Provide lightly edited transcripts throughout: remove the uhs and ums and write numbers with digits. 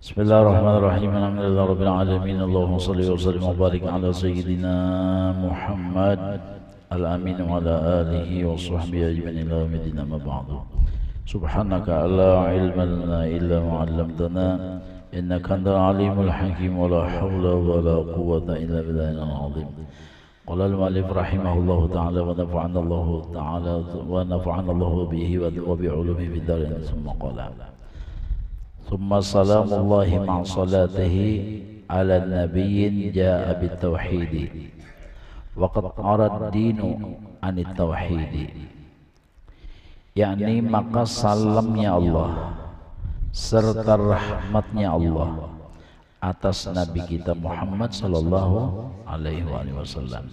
Bismillahirrahmanirrahim. Alhamdulillah rabbil alamin. Allahumma shalli wa sallim wa barik ala sayyidina Muhammad al-amin wa ala alihi wa sahbihi ajma'in ila yaumil amma ba'du. Subhanaka la ilma lana illa ma 'allamtana innaka antal alimul hakim wa la hawla wa la quwwata illa billahil azim. Qala al-mu'allif rahimahullahu ta'ala wa nafa'ana Allahu ta'ala wa nafa'ana Allahu bihi wa bi 'ulumihi fid darin. Thumma qala ثم سلام الله مع صلاته على النبي جاء بالتوحيد وقد أرى الدين عن التوحيد. yakni maka salamnya Allah serta rahmatnya Allah atas Nabi kita Muhammad sallallahu alaihi wasallam,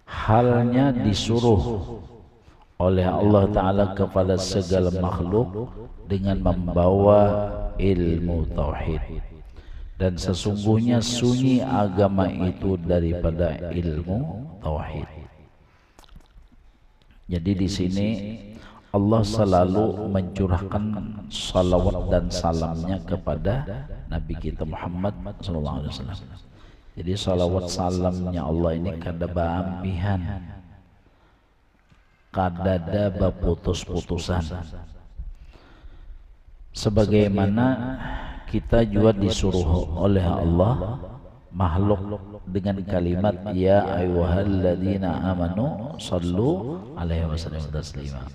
halnya disuruh oleh Allah Ta'ala kepada segala makhluk dengan membawa ilmu tauhid, dan sesungguhnya sunyi agama itu daripada ilmu tauhid. Jadi di sini Allah selalu mencurahkan salawat dan salamnya kepada Nabi kita Muhammad SAW. Jadi salawat salamnya Allah ini kada baampihan, kadada baputus-putusan. Sebagaimana kita juga disuruh oleh Allah makhluk dengan kalimat ya ayyuhalladzina amanu sallu alaihi wasallam taslima.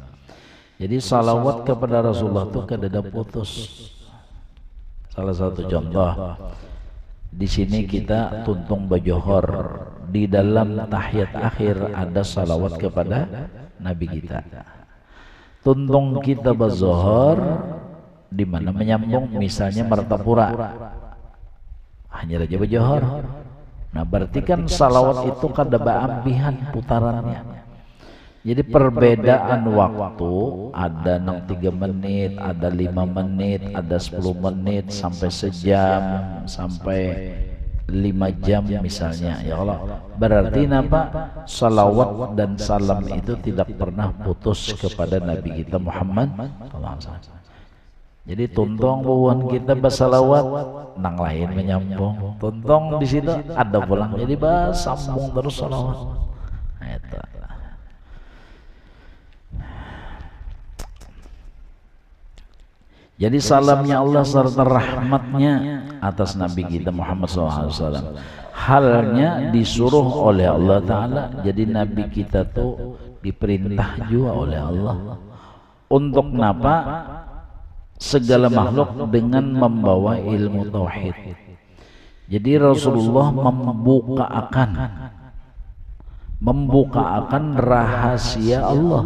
Jadi salawat kepada Rasulullah itu kadada putus. Salah satu contoh di sini kita tuntung bajohor, di dalam tahiyat akhir ada salawat kepada Nabi kita. Tuntung kita bazohor di mana menyambung, misalnya Martapura, hanya aja bajohor. Nah berarti kan salawat itu kada baampihan putarannya. Jadi perbedaan waktu ada 3 menit, ada 5 menit, ada 10 menit, sampai sejam, sampai 5 jam misalnya. Ya Allah, berarti apa? Salawat dan salam itu tidak pernah putus kepada Nabi kita Muhammad SAW. Jadi tuntong buan kita bersalawat, nang lain menyambung. Tuntong di situ ada pulang, jadi sambung terus salawat. Nah, itu. Jadi salamnya Allah serta rahmatnya atas Nabi kita Muhammad SAW, halnya disuruh oleh Allah Ta'ala. Jadi Nabi kita tuh diperintah juga oleh Allah untuk napa? Segala makhluk dengan membawa ilmu tauhid. Jadi Rasulullah membuka akan rahasia Allah.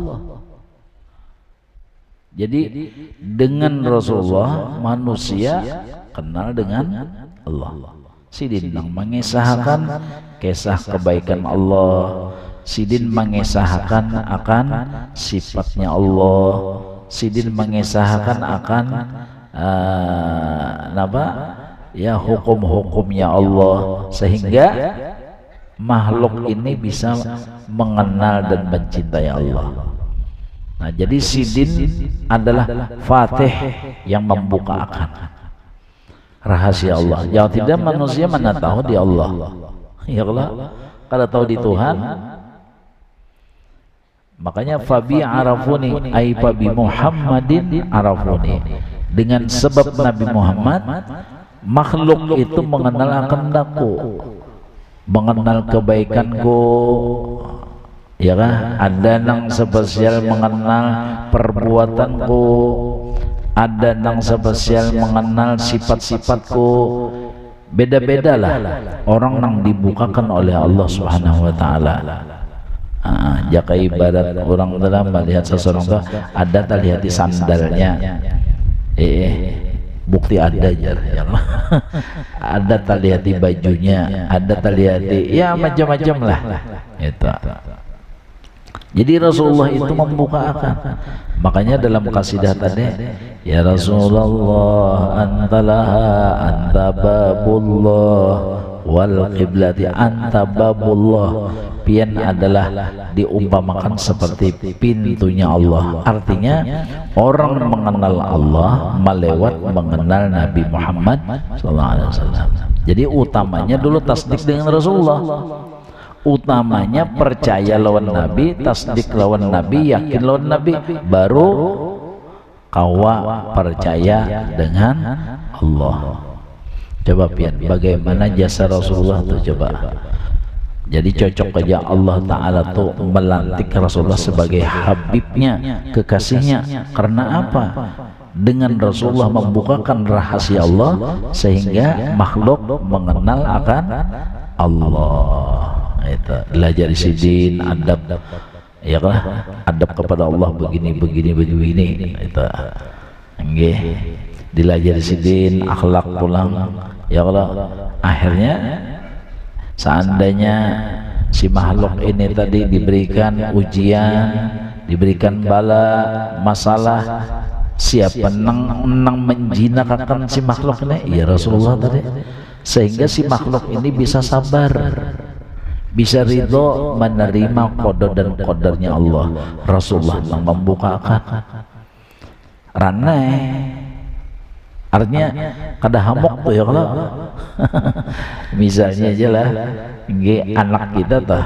Jadi dengan Rasulullah manusia kenal dengan Allah. Sidin mengisahkan kisah kebaikan Allah, sidin mengisahkan akan sifatnya Allah, sidin mengisahkan akan ya hukum-hukumnya Allah, sehingga makhluk ini bisa mengenal dan mencintai Allah. Nah, jadi sidin adalah fatih yang membuka akan rahasia Allah. Yang tidak manusia mana tahu di Allah. Ya Allah, kalau tahu di Tuhan. Makanya fabi arafuni ay fabi Muhammadin arafuni. Dengan sebab Nabi Muhammad makhluk itu mengenal akan daku, mengenal kebaikanku. Ya kan? Ada nang spesial mengenal perbuatanku, ada nang spesial mengenal sifat-sifatku. Beda-beda lah orang nang dibukakan oleh Allah Subhanahu wa Ta'ala. Jika ibarat orang dalam melihat seseorang itu ada terlihat di sandalnya, bukti ada aja ya. Ada terlihat di bajunya, ada terlihat di ya macam-macam lah itu. Jadi Rasulullah itu membuka akan. Makanya dalam qasidah tadi, ya Rasulullah antalaha anta babullah wal qiblati anta babullah pian adalah diumpamakan seperti pintunya Allah. Artinya orang mengenal Allah melewat mengenal Nabi Muhammad SAW. Jadi utamanya dulu tasdik dengan Rasulullah, utamanya percaya lawan Nabi, tasdik lawan Nabi, yakin lawan Nabi, baru kawa percaya dengan Allah. Coba pian bagaimana jasa Rasulullah tuh coba. Jadi cocok aja Allah Ta'ala tuh melantik Rasulullah sebagai habibnya, kekasihnya. Karena apa? Dengan Rasulullah membukakan rahasia Allah sehingga makhluk mengenal akan Allah. Itu belajar sidin, adab, ya kan? Adab kepada Allah begini itu. Nggih. Dilajari sidin, akhlak pulang, ya Allah. Akhirnya seandainya si makhluk ini tadi diberikan ujian, diberikan bala, masalah, siapa nang menjinakkan si makhluk ini? Ya Rasulullah tadi. Sehingga si makhluk ini bisa sabar, bisa ridho menerima qada dan qadarnya Allah. Rasulullah yang membukakan ranai. Artinya kada hamok tuh ya kalau misalnya aja lah anak kita tuh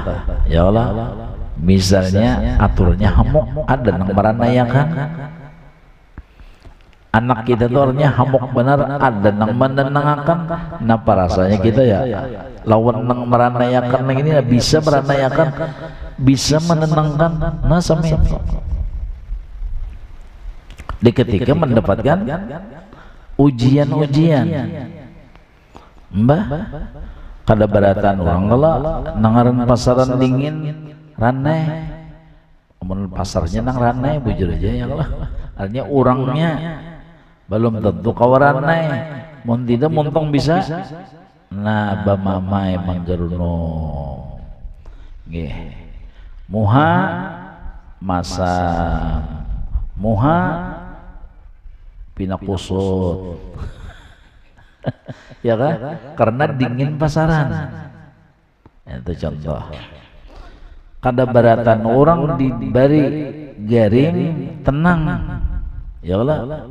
ya Allah, misalnya aturnya hamok, ada yang meranayakan anak kita tuh artinya hamok benar, ada yang menenangkan. Napa rasanya kita ya lawan yang meranayakan ini bisa meranayakan, bisa menenangkan. Nah sama itu di ketika mendapatkan ujian-ujian, mbah kada beratan orang kalau nangaran pasaran dingin ranai, amun pasarnya nang ranai bujur aja ya Allah. Artinya orangnya belum tentu kawaranai, mun tidak muntong bisa. Nah bamamai manggeruno nggih muha masa muha pinakusut ya kan, karena dingin pasaran. Itu contoh. Kada baratan orang diberi garing tenang ya Allah,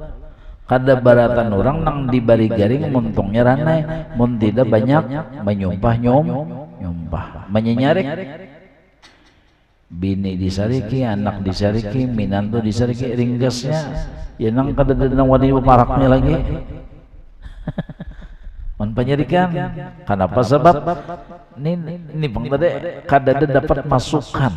kada baratan orang nang diberi garing muntungnya ranai, mun tidak banyak menyumpah nyumpah menyenyarik. Bini disariki, anak disariki, minantu disariki, ringgasnya ya nang kada nang wadi paraknya lagi. Man penyarikan. Kenapa? Sebab ini bang tadi kada dapat masukan.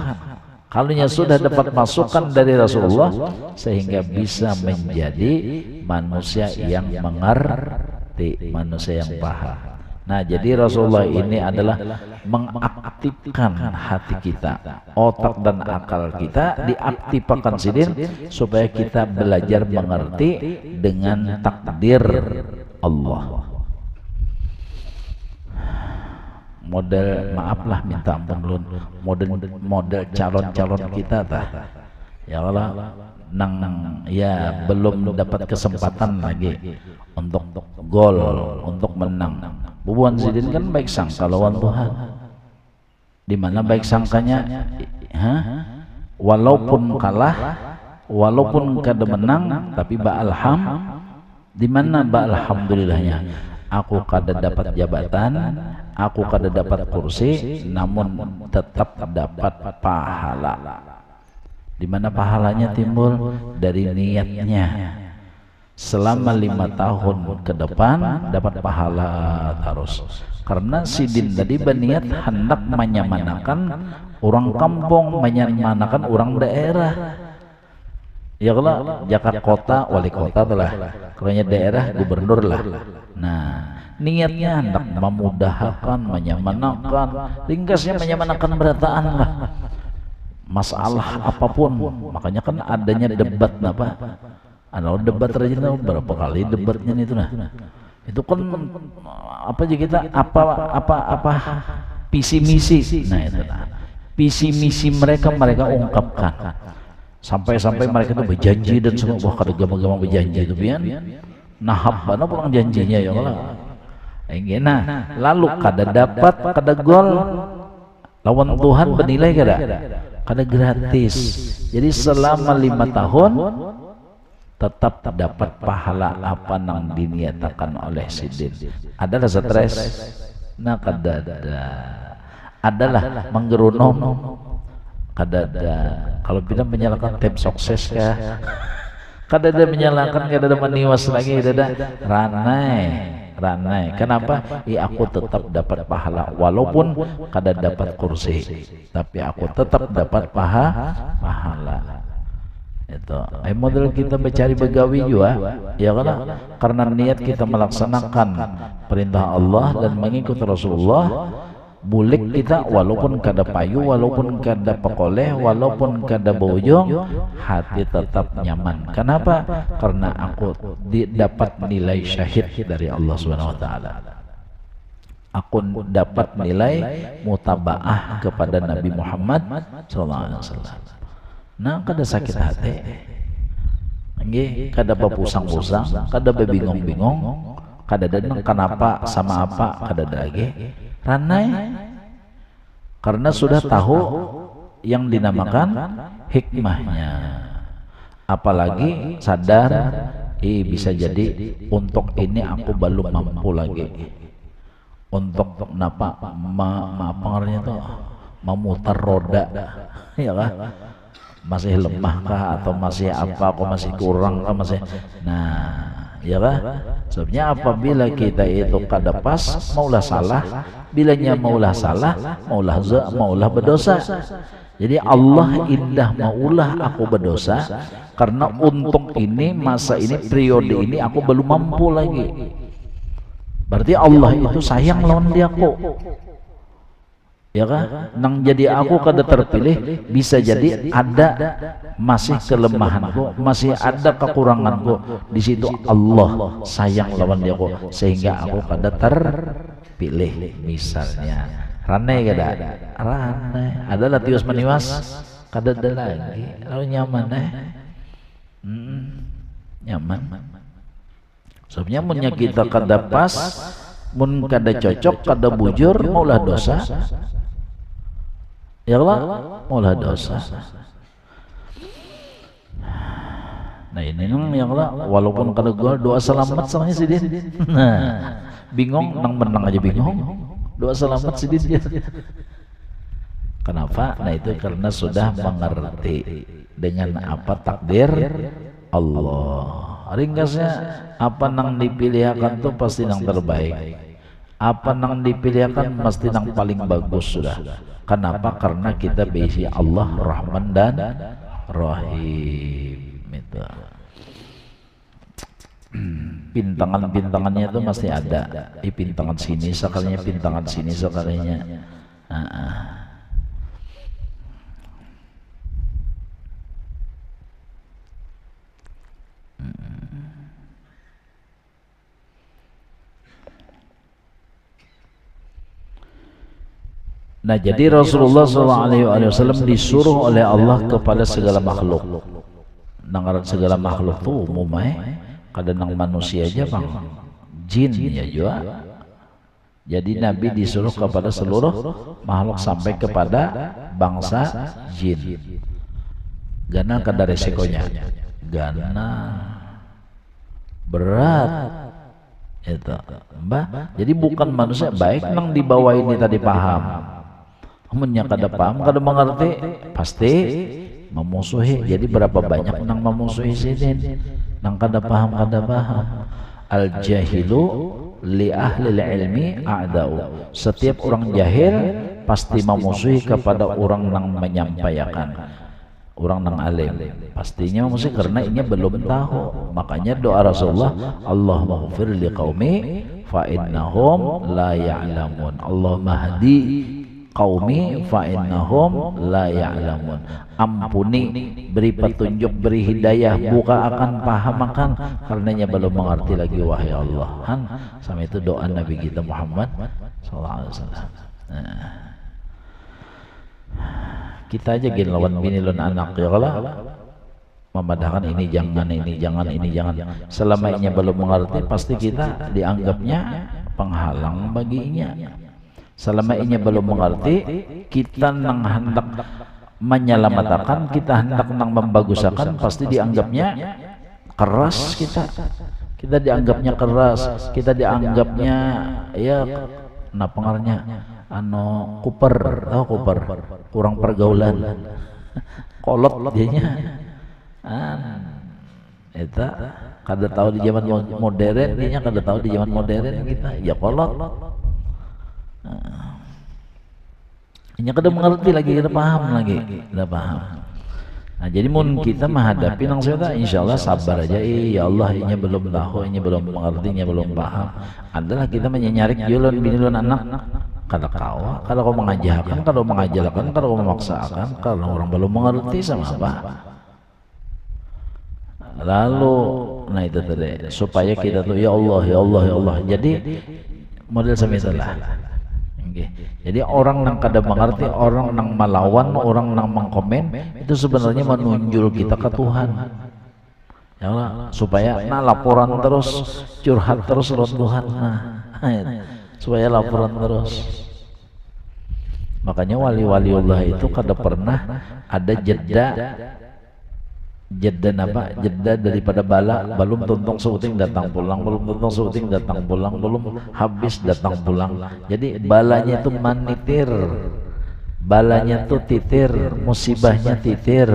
Kalau sudah dapat masukan dari Rasulullah sehingga bisa menjadi manusia yang mengerti, manusia yang paham. Nah jadi Rasulullah ini adalah mengaktifkan hati kita, otak dan akal kita diaktifkan sidin supaya kita belajar mengerti dengan takdir Allah. Model maaflah minta ampun lun, model calon-calon kita tah ya Allah nang ya belum dapat kesempatan lagi untuk gol, untuk menang. Bubuan sidin kan baik sangka lawan Tuhan. Di mana baik sangkanya? Walaupun kalah, walaupun kada menang, tapi ba'alham. Di mana ba'alhamdulillahnya? Aku kada dapat jabatan, aku kada dapat kursi, namun tetap dapat pahala. Di mana pahalanya timbul? Dari niatnya. Selama 5 tahun ke depan dapat pahala terus. Karena sidin tadi berniat hendak menyamanakan orang kampung, menyamanakan orang daerah. Ya kalau Jakarta kota, wali kota telah, kalau daerah gubernur lah. Nah niatnya hendak memudahkan, menyamanakan, ringkasnya menyamanakan berataan lah. Masalah apapun, makanya kan adanya debat apa? Debat rajin berapa kali debatnya itu nah. Itu kan apa aja kita apa visi misi. Nah itu nah. Visi misi mereka ungkapkan. Sampai mereka itu berjanji dan semua wah kada gampang berjanji itu pian. Nahap bana pulang janjinya ya Allah. Nah, lalu kada dapat kada gol Lawan Tuhan bernilai kada gratis. Jadi selama 5 tahun tetap dapat pahala apa yang diniatakan oleh sidin. Adalah stres, nah kada ada. Adalah menggerunong, kada ada. Kalau bilang menyalakan tim sukses kah? Kada ada menyalakan, kada ada meniwas lagi, kada ada ranai. Kenapa? Aku tetap dapat pahala walaupun kada dapat kursi, tapi aku tetap dapat pahala. Itu model kita mencari begawi juga ya karena niat kita melaksanakan perintah Allah dan mengikuti Rasulullah. Bulik kita walaupun kada payu, walaupun kada pekoleh, walaupun kada bojong, hati tetap nyaman. Kenapa? Karena aku dapat nilai syahid dari Allah Subhanahu wa taala. Aku dapat nilai mutabaah kepada Nabi Muhammad sallallahu alaihi wasallam. Nah, kada sakit hati, kada berpusang-pusang, kada berbingung-bingung, kada denang kenapa sama apa, kada ada lagi. Ranai, karena sudah tahu yang dinamakan hikmahnya. Apalagi sadar, bisa jadi untuk ini aku belum mampu lagi. Untuk apa pengaruhnya tuh memutar roda, ya kan? Masih lemah kah atau masih apa, aku masih kurang kah, masih ya kan? Sebabnya apabila kita itu kada pas, maulah salah, bilanya maulah salah, maulah berdosa. Jadi Allah indah maulah aku berdosa karena untuk ini, masa ini, periode ini aku belum mampu lagi. Berarti Allah itu sayang lawan diaku, ya kan? Nang jadi aku kada terpilih, bisa jadi ada masih kelemahanku, masih ada kekuranganku. Di situ Allah sayang lawan diaku sehingga aku kada terpilih. Misalnya ranai kada, ranai adalah tiwas meniwas, kada ada lagi. Lalu nyaman nyaman. Sebenarnya munnya kita kada pas, mun kada cocok, kada bujur, maulah dosa. Ya Allah, maulah dosa. Nah ini yang Allah, walaupun kada gua doa selamat sama si dia. Nah, bingung nang menang aja bingung. Doa selamat si dia. Kenapa? Nah itu karena sudah mengerti dengan apa takdir Allah. Ringkasnya, apa nang dipilihkan tuh pasti nang terbaik. Apa nang dipilihkan pasti nang paling bagus sudah. Kenapa? Karena kita berisi Allah Rahman dan Rahim. Itu. Pintangan-pintangannya itu masih ada. Pintangan sini sekalinya, pintangan sini sekalinya. Nah jadi Rasulullah SAW disuruh oleh Allah kepada segala makhluk. Nang segala makhluk tuh umumnya, kadang nang manusia aja bang, jin ya juga. Jadi Nabi disuruh kepada seluruh makhluk sampai kepada bangsa jin. Gana kada resikonya, gana berat itu, mbah. Jadi bukan manusia baik nang di bawah ini tadi paham. Munnya kada paham, kada mengerti, pasti memusuhi. Jadi berapa banyak nang memusuhi sidin, nang kada paham. Al jahilu li ahli ilmi a'dau. Setiap orang jahil pasti memusuhi kepada orang nang menyampaikan, orang nang alim. Pastinya memusuhi karena ini belum tahu. Makanya doa Rasulullah, Allahumma ghfir li qaumi fa innahum la ya'lamun. Allahumma hadi qaumi fa innahum la ya'lamun. Ampuni, beri petunjuk, beri hidayah, buka akan paham akan karenanya belum mengerti lagi wahai Allah. Sama itu doa Nabi kita Muhammad sallallahu alaihi wasallam. Kita aja gini lawan bini lawan anak ya Allah, memadahkan ini jangan. Selama ini belum mengerti, pasti kita dianggapnya penghalang baginya. Selama inya belum mengerti, kita nang hendak menyelamatkan, kita hendak nang membagusakan, pasti dianggapnya keras kita dianggapnya keras, kita dianggapnya ya pengarnya kuper, tahu kuper, kurang pergaulan, kolot dianya. Eta kada tahu di zaman modern, dianya kada tahu di zaman modern kita, ya kolot. Ini kada mengerti lagi, kada paham lagi, kada paham. Nah, jadi mun kita menghadapi nang saya insyaallah sabar aja. Ya Allah, ini belum tahu, ini belum mengerti, ini belum paham. Adalah kita menyarik julun binilun anak kada kawa, kalau kau mengajarkan, kalau mengajarkan, kalau memaksakan, kalau orang belum mengerti sama apa. Lalu, nah itu tadi supaya kita tuh ya Allah, ya Allah, ya Allah. Jadi model semisal. Jadi orang yang kada mengerti, orang yang melawan, orang yang mengkomen itu sebenarnya menunjul kita ke Tuhan. Ya Allah, supaya laporan terus, curhat terus lewat Tuhan. Supaya laporan terus. Makanya wali-waliullah itu kada pernah ada jeda daripada bala, belum tuntung syuting datang pulang, belum tuntung syuting datang pulang, belum habis datang pulang. Jadi balanya itu manitir, balanya itu titir, musibahnya titir,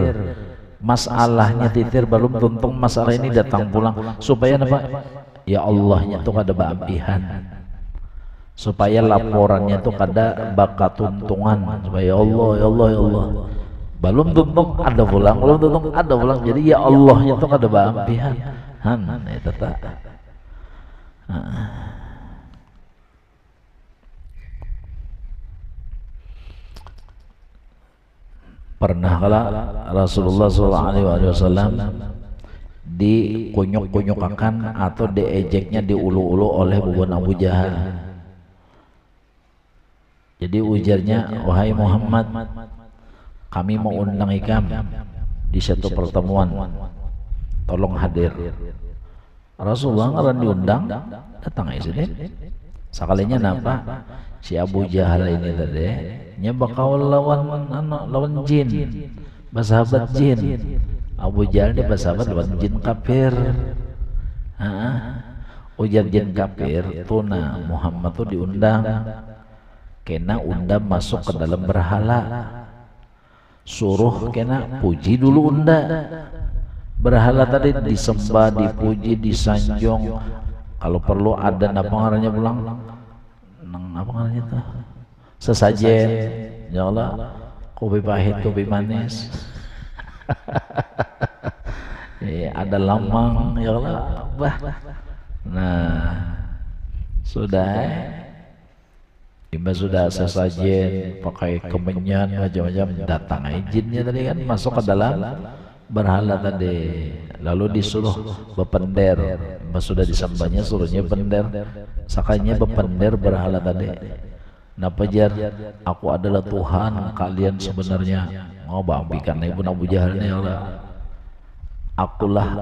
masalahnya titir, belum tuntung masalah ini datang pulang. Supaya apa? Ya Allahnya itu kada baapihan, supaya laporannya itu kada bakat tuntungan, supaya ya Allah, ya Allah, ya Allah. Belum tuntung ada pulang, belum tuntung ada pulang. Jadi ya Allahnya itu kada baampihan. Itu tak. Pernah kala Rasulullah SAW dikunyuk-kunyukakan atau diejeknya, diulu-ulu oleh bubuan Abu Jahal. Jadi ujarnya, wahai Muhammad, kami mau undang ikam di satu pertemuan, tolong hadir. Rasulullah ngaran diundang, datang aja sini. Sekalinya napa si Abu Jahal ini tadi nya bakal lawan jin, bersahabat jin. Abu Jahal dia bersahabat lawan jin kafir. Ujar jin kafir tuna Muhammad tuh diundang, kena undang masuk ke dalam berhala. Suruh kena puji dulu unda berhala tadi, disembah, dipuji, disanjung. Kalau perlu ada apa ngarannya pulang, apa ngarannya tuh, sesajen. Ya Allah, kopi pahit, kopi manis. Ada lamang, ya Allah, bah. Nah, sudah. Imba sudah sesajen, pakai kemenyan macam-macam, datang jinnya tadi kan masuk ke dalam berhala tadi, lalu disuruh bepender. Imba sudah disembahnya, suruhnya bender, sakanya bepender berhala tadi. Napa jar, aku adalah Tuhan kalian sebenarnya. Mau bambikan ibu Abu Jahal nih, Allah. Akulah.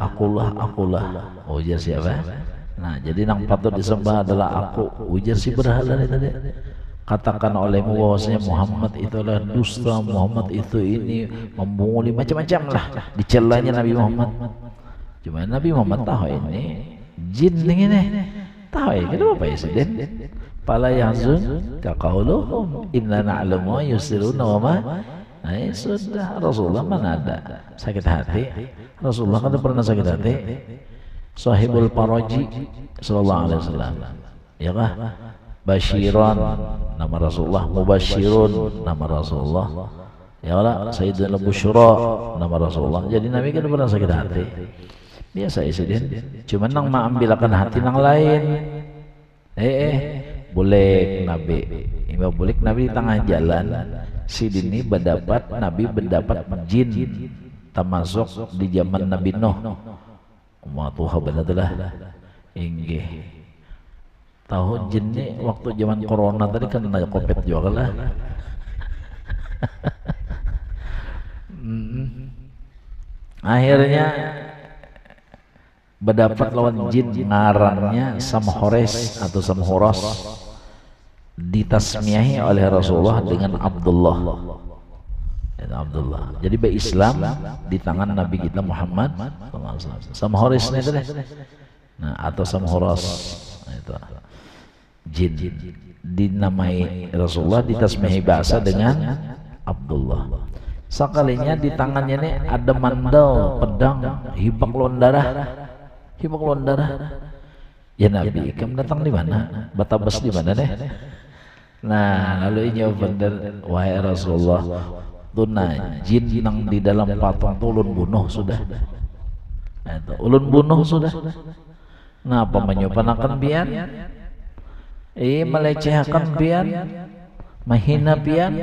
Ujar siapa? Nah, jadi yang patut disembah adalah aku. Ujar si berhala nih tadi. Katakan olehmu bahwasanya Muhammad itu adalah dusta, Muhammad itu ini membunguli, macam-macam lah dicelanya Nabi Muhammad. Cuma Nabi Muhammad tahu ini jin ini, tahu ya kenapa ya sedih. Pala yahzun kaqauluhum inna na'lamu yusiruna wa ma. Sudah, Rasulullah mana ada sakit hati. Rasulullah kan pernah sakit hati. Sahibul Paraji sallallahu alaihi wasallam, ya kah? Basyiran nama Rasulullah, Mubasyirun nama Rasulullah, ya Allah, Sayyidina Busyra nama Rasulullah. Jadi Nabi kan pernah sakit hati, biasa insiden. Cuman nang mengambilkan hati nang lain. Boleh Nabi, boleh Nabi di tengah jalan. Si dini berdapat Nabi berdapat jin, termasuk di zaman Nabi Nuh. Tuhan benar-benar inggih. Tahu jin ini waktu zaman corona tadi kan ada covid juga lah. Akhirnya berdapat lawan jin, ngarannya Samhores atau Samhoros. ditasmiahi oleh Rasulullah dengan Abdullah. Abdullah. Jadi Islam di tangan Nabi kita Muhammad sama Horis itu deh. Nah, atau sama Horas itu. Jin dinamai Rasulullah, ditasmiahi bahasa dengan Abdullah. Sekalinya di tangannya ini ada mandal, pedang, hibak lawan darah. Hibak lawan darah. Ya Nabi, kamu datang di mana? Batabas di mana deh? Nah, lalu ini benar, wahai Rasulullah, tuna jin yang di dalam patung itu ulun bunuh sudah. Ulun bunuh sudah. Ngapa menyopanakan pian? Melecehkan pian, menghina pian.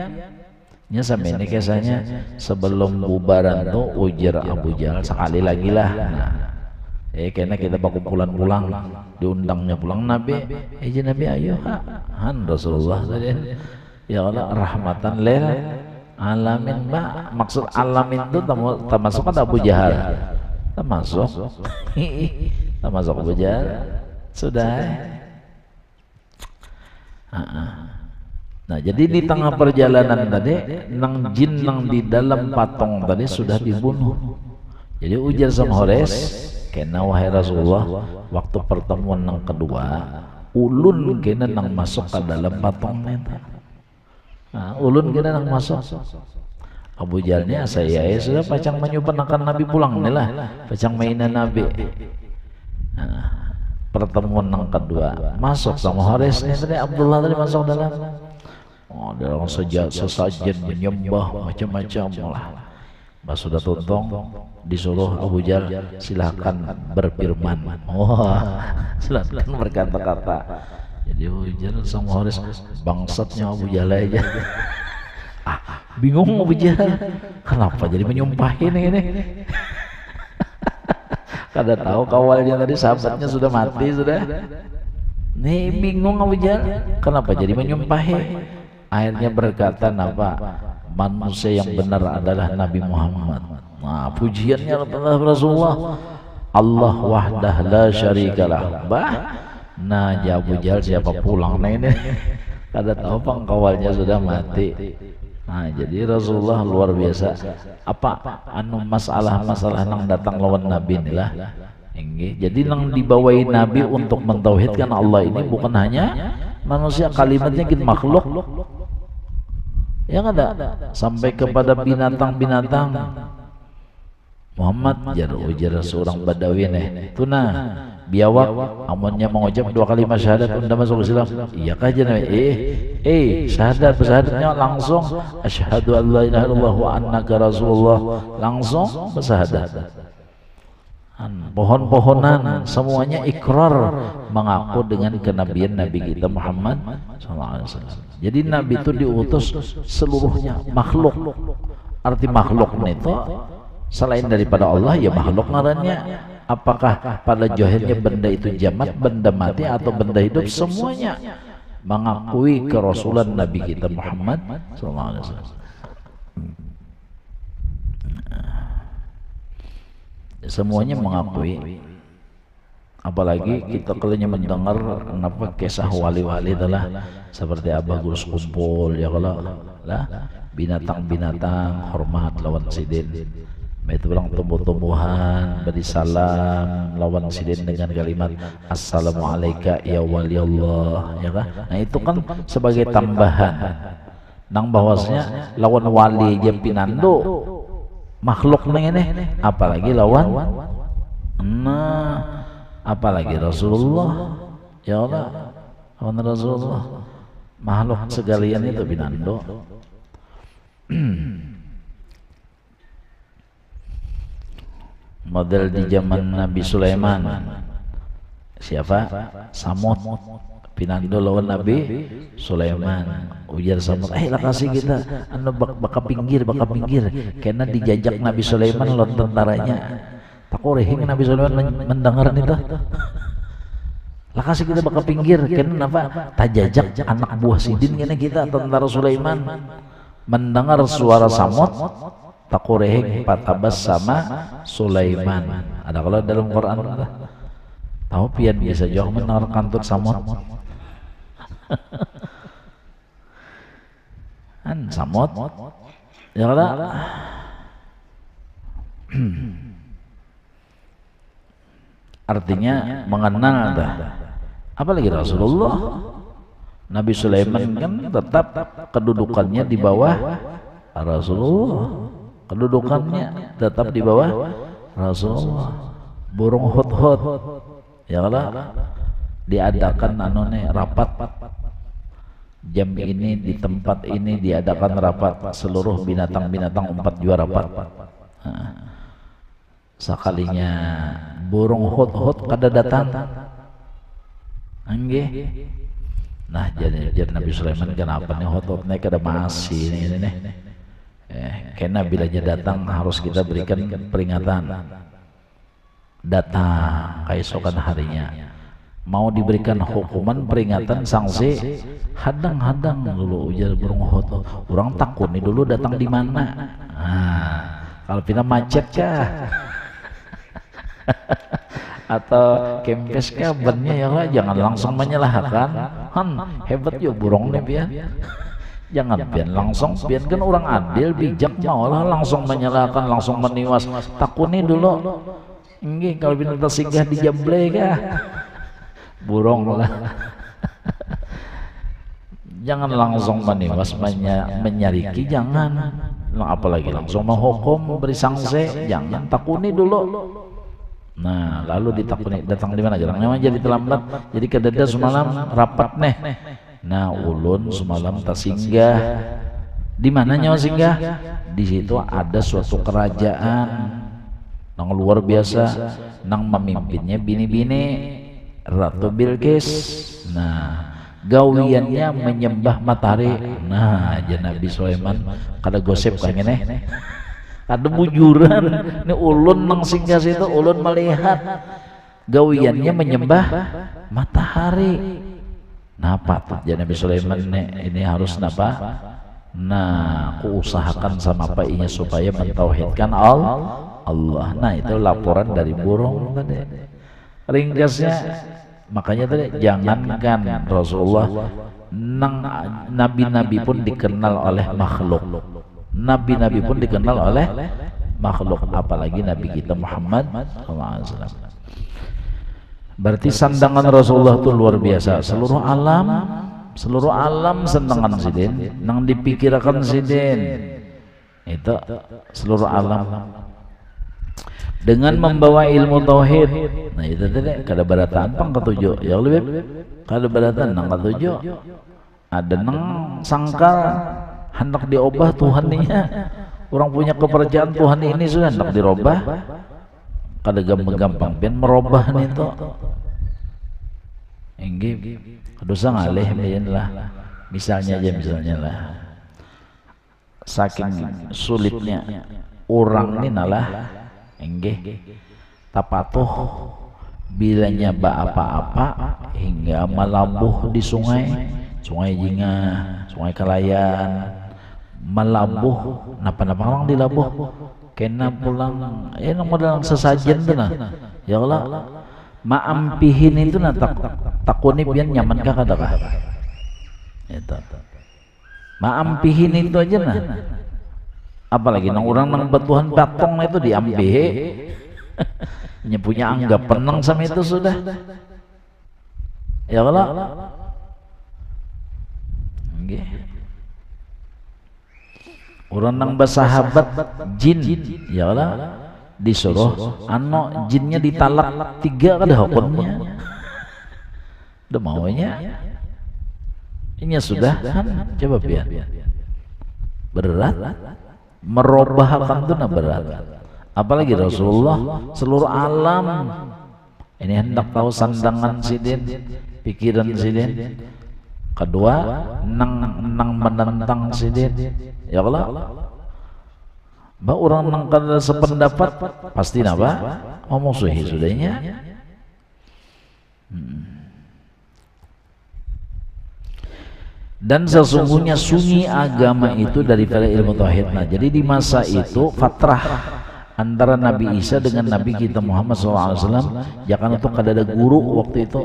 Nya sampai ini kisahnya sebelum bubaran tuh ujar Abu Jahal sekali lagi lah. Nah, karena kita baku pulang diundangnya pulang Nabi. Nabi ayo han Rasulullah tadi. Ya Allah rahmatan lil alamin, Mbak. Maksud alamin itu termasuk kan Abu Jahal. Termasuk Abu Jahal. Sudah. Nah, jadi di tengah perjalanan tadi, nang jin nang di dalam patung tadi sudah dibunuh. Jadi ujar sama Horis, kena wahai Rasulullah, waktu pertemuan yang kedua, ulun kena nang masuk ke dalam patung itu. Nah, ulun kena nang masuk. Abu Jahalnya saya sudah pacang menyupenakan Nabi pulang nih lah, pacang mainan Nabi. Nah, pertemuan yang kedua masuk sama Horis nih tadi, Abdullah tadi masuk dalam. Oh, dia orang sesajen menyembah macam-macam lah. Pas sudah tuntong disuruh Abu Jahal silahkan berfirman. Silahkan berkata-kata. Jadi Abu Jahal sama Horis bangsatnya Abu Jahal aja. Bingung Abu Jahal. Kenapa jadi menyumpahin ini? Kada tahu kawalnya tadi sahabatnya sudah mati sudah. Nih bingung Abu Jahal. Kenapa jadi menyumpahi? Akhirnya berkata, "Napa manusia yang benar adalah Nabi Muhammad." Nah, pujiannya adalah Rasulullah. Allah wahdah la syarikalah. Nah, Abu Jahal siapa pulang nah ini? Kada tahu pengkawalnya sudah mati. Nah, jadi Rasulullah luar biasa. Apa masalah nang datang lawan Nabi inilah. Jadi nang dibawai Nabi untuk mentauhidkan Allah ini bukan hanya manusia, kalimatnya gitu makhluk. Yang ada sampai kepada binatang-binatang. Muhammad ujar seorang Badawi nih, tuna biawak amunnya mengucap 2 kalimat syahadat unda masuk Islam. Iya kah jenah? Syahadatnya langsung asyhadu an la ilaha illallah wa annaka rasulullah, langsung bersyahadat. Pohon-pohonan semuanya ikrar mengaku dengan kenabian Nabi kita Muhammad SAW. Jadi Nabi itu diutus seluruhnya makhluk. Arti makhluk itu selain daripada Allah ya makhluk ngarannya. Apakah pada johirnya benda itu jamat, benda mati atau benda hidup, semuanya mengakui kerasulan Nabi kita Muhammad SAW. Semuanya mengakui, apalagi kita kalau mendengar apa kisah wali-wali itulah seperti Abah Gurus Kumpul ya kalau lah binatang-binatang hormat lawan sidin, itu bilang tumbuh-tumbuhan beri salam lawan sidin dengan kalimat assalamualaikum ya wali Allah ya kan. Nah itu kan sebagai tambahan nang bahwasanya lawan wali aja pinando makhluk neng ini, apalagi lawan, apalagi Rasulullah, ya Allah, lawan Rasulullah, makhluk segalian itu binando. Model di zaman Nabi Sulaiman, siapa? Samud, pinando lawan Nabi Sulaiman. Ujar Samud, lah kasih kita anu baka pinggir karena dijajak Nabi Sulaiman lawan tentaranya. Takorehing Nabi Sulaiman mendengar itu. Lah kasih kita baka pinggir karena apa? Tajajak anak buah sidin kena kita tentara Sulaiman. Mendengar suara Samud, takorehing patabas sama Sulaiman. Ada kalau dalam Quran tahu pian bisa jauh mendengar kantut Samud. Kan samot ya kada. Artinya mengenal dah. Apalagi Rasulullah, Nabi Sulaiman kan tetap kedudukannya di bawah Rasulullah, kedudukannya tetap di bawah Rasulullah. Burung hut-hut ya kada diadakan rapat jam ini di tempat ini, diadakan rapat seluruh binatang-binatang 4 juara rapat. Sekalinya burung hut-hut kada datang anggih. Nah jadi Nabi Sulaiman kenapa nih hut-hutnya kada masih nih karena bila dia datang harus kita berikan peringatan, datang keesokan harinya mau diberikan hukuman peringatan sanksi, hadang dulu ujar burung hut-hut, orang takut nih dulu datang di mana. Kalau pina macet kah atau kempes kah bannya ya lah, jangan langsung menyalahkan. Hebat yuk burung nih pian, jangan pian langsung pian kan orang adil bijak maulah langsung menyalahkan, langsung meniwas. Takut nih dulu enggih kalau pina tersinggah di jable kah burung lah. Jangan langsung meniwas menyariki, jangan. Apalagi langsung menghukum beri sanksi, jangan. Takuni dulu. Nah lalu ditakuni datang di mana, jarang namanya jadi terlambat. Jadi kedada semalam rapat nih. Nah ulun semalam tak singgah. Di mana nyawa singgah? Di situ ada suatu kerajaan nang luar biasa, nang memimpinnya bini-bini Ratu Bilqis. Nah gawiannya menyembah matahari. Nah aja Nabi Sulaiman kada gosip kayak gini, ada bujuran ini ulun nang singgah situ, ulun melihat gawiannya menyembah matahari. Nah patut ya Nabi Sulaiman ini harus napa? Nah aku usahakan sama Pak Inya supaya mentauhidkan Allah. Nah itu laporan dari burung tadi. Ringkasnya makanya tadi jangankan Rasulullah, nabi-nabi pun dikenal oleh makhluk. Nabi-nabi pun dikenal oleh makhluk, apalagi Nabi kita Muhammad SAW. Berarti sandangan Rasulullah itu luar biasa. Seluruh alam sendangan sidin, nang dipikirkan sidin itu seluruh alam dengan membawa ilmu tauhid. Nah itu tadi kada barataan pang ketujuh ya lebih kada barataan nang ketujuh ada nang sangkal hendak diubah Tuhan ninya. Orang punya kepercayaan Tuhan ini sudah hendak dirubah, kada gampang pian merubah nih to. Enggih dosa ngalih pian lah. Misalnya lah saking sulitnya orang ini nalah enggih tapatuh bilanya apa-apa hingga melabuh di sungai Jinga, sungai Kalayan, melabuh napa-napa orang dilabuh kena pulang nang modal sesajen tuh nah ya Allah maampihin itu nah takuni pian nyaman kah kada kah itu maampihin itu aja nah, apalagi nang orang nang batuhan patong itu diambihe punya anggap penang sama itu sudah ya Allah. Orang nang bersahabat jin ya Allah disuruh jinnya ditalak 3 kada hukumnya udah maunya ini sudah kan coba biar berat merubahkan itu berat, apalagi Rasulullah seluruh alam ini hendak tahu sandangan sidin, pikiran sidin. Kedua nang menentang sidin ya Allah. Ba orang nang kada sependapat pasti napa memusuhi sudahnya. Dan sesungguhnya sunyi agama itu daripada ilmu tauhid. Nah, jadi di masa itu fatrah antara Nabi Isa dengan Nabi kita Muhammad SAW. Jangan untuk kada ada guru waktu itu,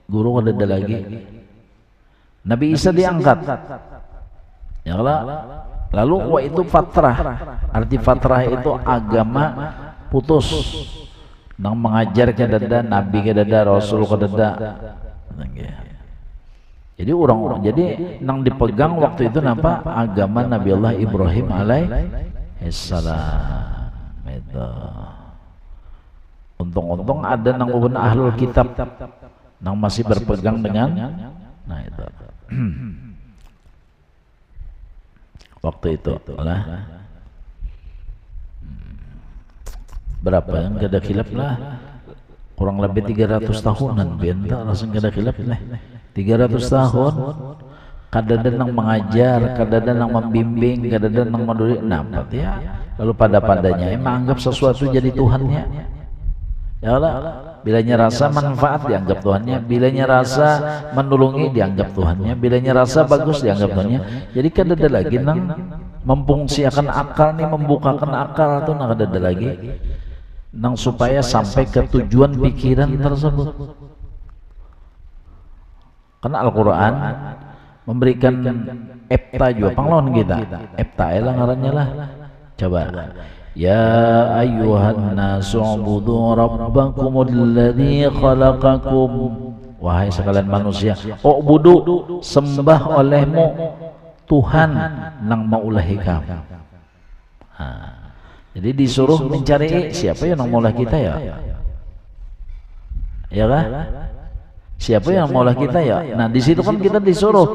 guru kada ada lagi. Nabi Isa diangkat Ya lah. Lalu wa itu fatrah. Arti fatrah itu agama putus. Nang mengajar ke dada, nabi ke dada, rasul ke dada. Jadi orang-orang jadi nang dipegang waktu itu nampak agama Nabi Allah Ibrahim alaihissalam. Itu. Untung-untung ada nang ahlul kitab nang masih berpegang dengan nah itu. Waktu itu lah berapa yang gak ada khilaf lah, kurang lebih 300 tahunan benta langsung gak ada khilaf lah. 300 tahun kadada nang mengajar, kadada nang membimbing, kadada nang mendidik. Nah ya lalu pada-padanya emang anggap sesuatu jadi Tuhannya. Ya Allah, bilanya rasa manfaat dianggap Tuhannya, bilanya rasa menolongi dianggap Tuhannya, bilanya rasa bagus dianggap Tuhannya. Jadi kadada lagi nang memfungsikan akal nih, membukakan akal tuh nang kadada lagi nang supaya sampai ke tujuan pikiran tersebut. Karena Al-Quran memberikan epta juga panglawan kita. Epta elah ngarannya lah. Coba. Ya ayyuhan nasu ubudu rabbakumul ladzi khalaqakum. Wahai sekalian manusia, ubudu sembah olehmu Tuhan nang maulah kamu. Jadi disuruh mencari siapa yang nang maulah kita ya? Ya kan? Siapa yang maulah kita ya? Nah di situ kan kita disuruh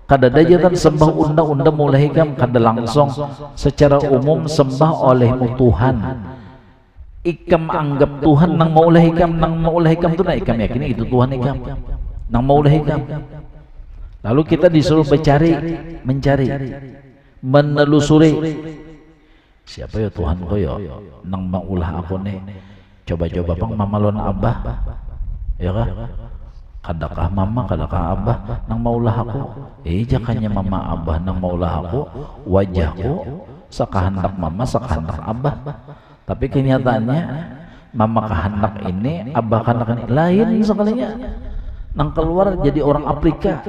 kadada jatan sembah unda-unda mulai kam kada langsung secara umum sembah olehmu Tuhan. Ikam anggap Tuhan nang maulah ikam tu nak ikam yakini itu Tuhan ikam nang maulah ikam. Lalu kita disuruh mencari, menelusuri siapa ya Tuhan ko ya nang maulah aku nih. Coba-coba bang mamalon abah, ya kah? Kadakah mama, kadakah abah nang maulah aku? Jakannya mama abah nang maulah aku, wajahku sakahandak mama, sakahandak abah. Tapi kenyataannya mama kehendak ini, abah kehendak ini lain sekalinya. Nang keluar jadi orang Afrika.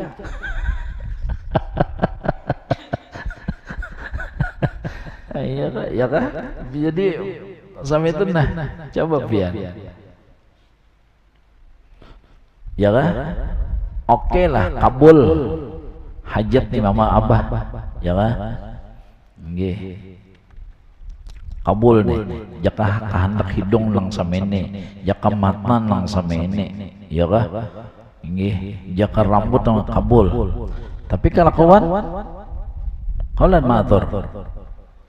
Ya kah? Jadi sampai itu nah, coba pian. Ya kan? Oke lah, kabul hajat nih mama abah, ya kan? Nggih. Kabul nih, jaka kehendak hidung lang samene, jaka mata lang samene, ya kan? Nggih, jaka rambut lang kabul. Tapi kelakuan kaulan matur.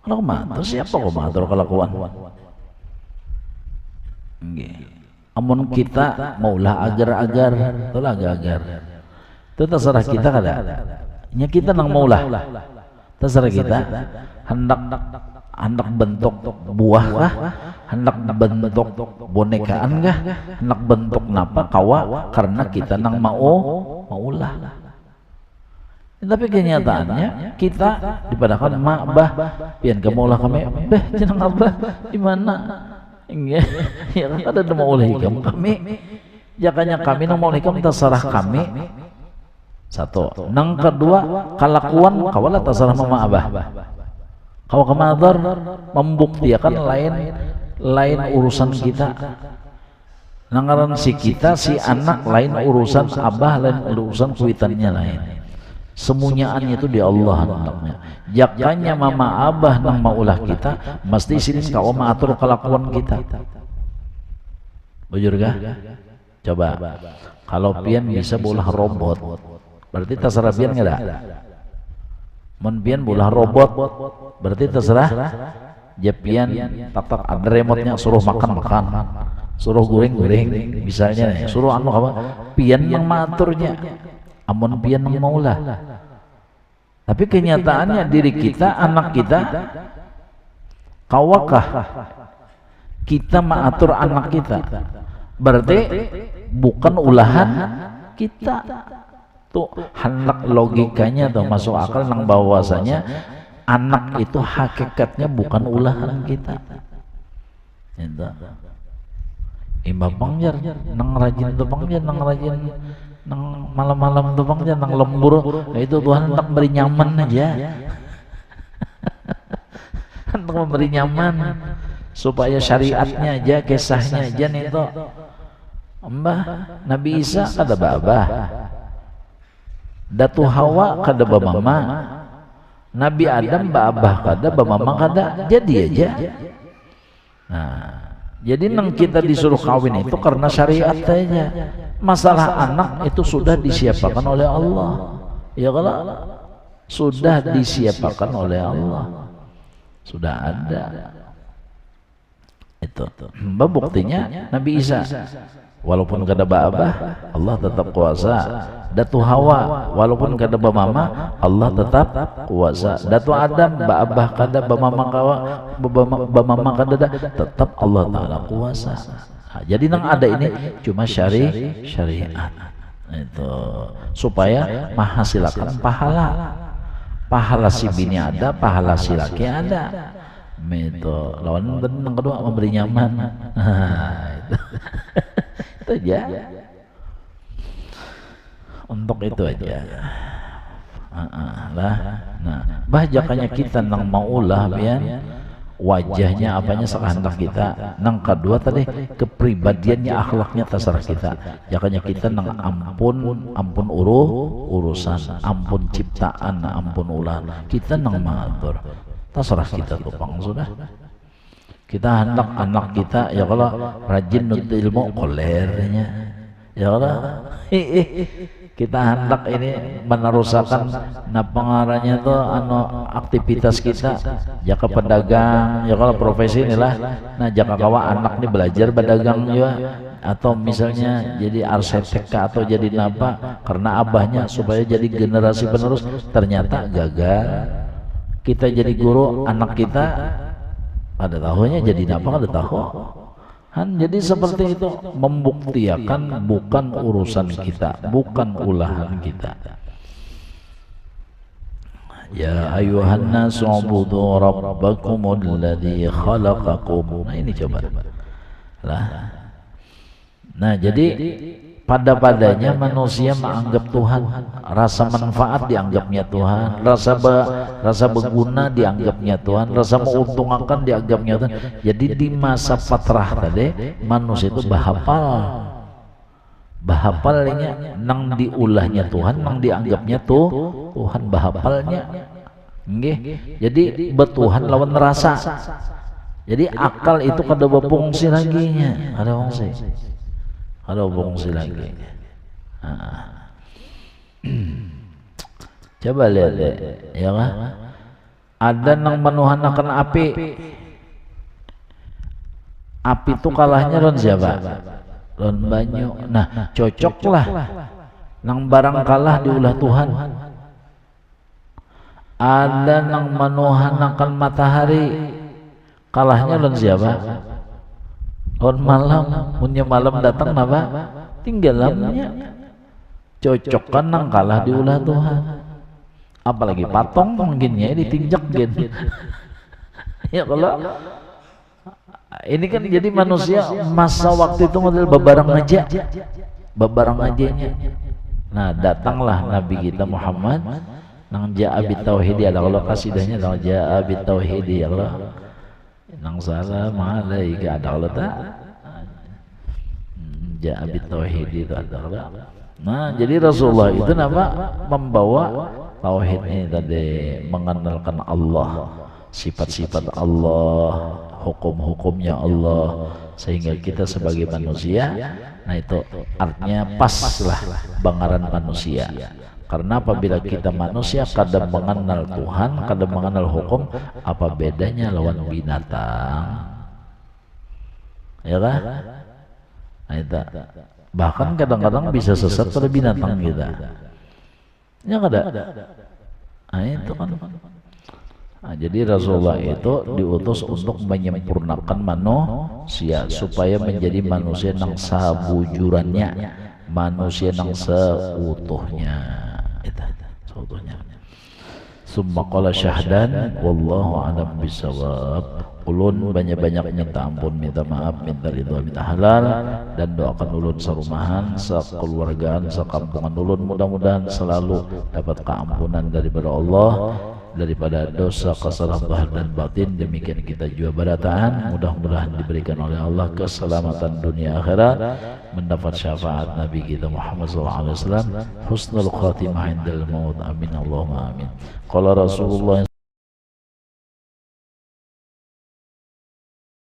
Kalau matur siapa kok matur kelakuan? Nggih. Amun kita maulah agar-agar, itulah agar. Itu terserah kita kada. Nya kita nang maulah. Terserah kita. Hendak bentuk buah kah? Hendak bentuk bonekaan kah? Hendak bentuk napa kawa? Karena kita nang maulah. Tapi kenyataannya kita dipadakan mak bah, pian kemaulah kami, beh jeneng abah di mana? Enggak, ya kan ada maulah ikam kami, jakanya kami nang maulah ikam terserah kami. Satu, nang kedua kelakuan kawalah terserah mama abah. Kau kemadar membuktikan lain urusan kita. Nangaran si kita si anak lain urusan abah, lain urusan kuitannya lain. Semunyaannya itu di Allah hendaknya. Jakanya mama abah nang maulah kita mesti sini kau mengatur kelakuan kita. Bujur gak? Coba kalau pian bisa bolah robot berarti terserah pian nggak ada? Mun pian bolah robot berarti terserah jepian tatak ada remote-nya suruh makan, suruh goreng misalnya nih, suruh anu apa? Pian yang mengaturnya. Amun pian nang maulah. Tapi kenyataannya diri kita, anak kita, kawakah kita mengatur anak kita? Berarti bukan ulahan kita. Tuh hendak logikanya tuh masuk akal nang bahwasanya anak itu hakikatnya bukan ulahan kita. Itu. Imam Pangjar nang rajin tuh Pangjar nang rajin nang malam-malam tuh bang nang lembur, itu Tuhan hendak beri nyaman aja. Hendak memberi nyaman supaya syariatnya aja, kisahnya aja nih toh. Mbah Nabi Isa kada babah, Datu Hawa kada bamama, Nabi Adam babah kada bamama kada, jadi aja. Nah, jadi nang kita disuruh kawin itu karena syariat aja. Masalah anak itu sudah disiapkan oleh Allah. Ya kalau sudah disiapkan oleh Allah, sudah ada. Itu. Mbak buktinya Nabi Isa, walaupun kada babah, Allah tetap kuasa. Datu Hawa, walaupun kada bamama, Allah tetap kuasa. Datu Adam, babah kada bamama kada, tetap Allah Taala kuasa. Nah, jadi nang ada ini cuma syariat itu supaya menghasilkan pahala si bini ada, pahala si laki ada. Itu lawan yang kedua memberi nyaman. Itu aja. Untuk itu aja. Nah, bahajakanya kita nang maulah biar wajahnya apanya sekehendak kita. Nang kedua tadi kepribadiannya, akhlaknya terserah kita. Jakanya kita nang ampun urusan, ampun ciptaan, ampun ulah. Kita nang matur. Terserah kita tuh bang sudah. Kita hendak anak kita ya kalau rajin nuntut ilmu kolernya. Ya kalau kita hendak ini menerusakan pengarahnya tuh aktivitas kita jaka pedagang ya kalau profesi inilah. Nah jaka kawa anak nih belajar pedagang juga atau misalnya jadi arsitek atau jadi napa karena abahnya supaya jadi generasi penerus, ternyata gagal. Kita jadi guru, anak kita ada tahunya jadi napa ada tahu. Jadi seperti itu membuktikan bukan urusan kita, bukan ulahan kita. Ya ayuhan nasu ubudu rabbakumul ladzi khalaqakum. Nah ini coba lah. Nah jadi pada-padanya manusia menganggap Tuhan, rasa manfaat dianggapnya Tuhan, rasa berguna dianggapnya Tuhan, rasa menguntungkan dianggapnya Tuhan. Jadi di masa patrah tadi manusia itu bahapalnya nang diulahnya Tuhan, nang dianggapnya Tuhan bahapalnya. Nggih. Jadi betuhan lawan rasa. Jadi akal itu kada berfungsi lagi nya, ada fungsi. Ada fungsi lagi. Coba lihat ya kan? Ada nang menuhanakan api. Api itu kalahnya ron siapa? Ron banyu. Nah, cocoklah nang barang kalah diulah Tuhan. Ada nang menuhanakan matahari. Kalahnya ron siapa? Ron malam, punya malam datang apa? Tinggalamnya. Cocokkan nang kalah diulah Tuhan. Apalagi patong mungkin ya ditinjak gitu. Ya kalau ini kan jadi manusia masa waktu itu model bebarang aja. Nah, datanglah Nabi kita Muhammad nang ja'a bitauhid ya Allah, kasidahnya nang ja'a bitauhid ya Allah. Nang salam alaika ada Allah tak ja'a bitauhid itu ada Allah. Nah jadi Rasulullah itu membawa tauhid ini tadi, mengenalkan Allah, sifat-sifat Allah, hukum-hukumnya Allah, sehingga kita sebagai manusia, nah itu artinya paslah bangaran manusia. Karena apabila kita manusia kadang mengenal Tuhan, kadang mengenal hukum, apa bedanya lawan binatang? Ya kan? Nah, itu. Bahkan kadang-kadang bisa sesat pada binatang kita. Ya ada. Nah, itu kan. Nah, jadi Rasulullah itu diutus untuk menyempurnakan manusia supaya menjadi manusia yang sabujurannya, manusia yang seutuhnya. Summa qala syahdan wallahu a'lam bisawab. ulun banyak-banyak minta ampun, minta maaf, minta ridho, minta halal, dan doakan ulun serumahan, sekeluargaan, sekampungan ulun mudah-mudahan selalu dapat keampunan daripada Allah, daripada dosa, kesalahan zahir dan batin. Demikian kita juga barataan, mudah-mudahan diberikan oleh Allah keselamatan dunia akhirat, mendapat syafaat Nabi kita Muhammad SAW, husnul khatimah indal maut, amin Allahumma amin. Qala Rasulullah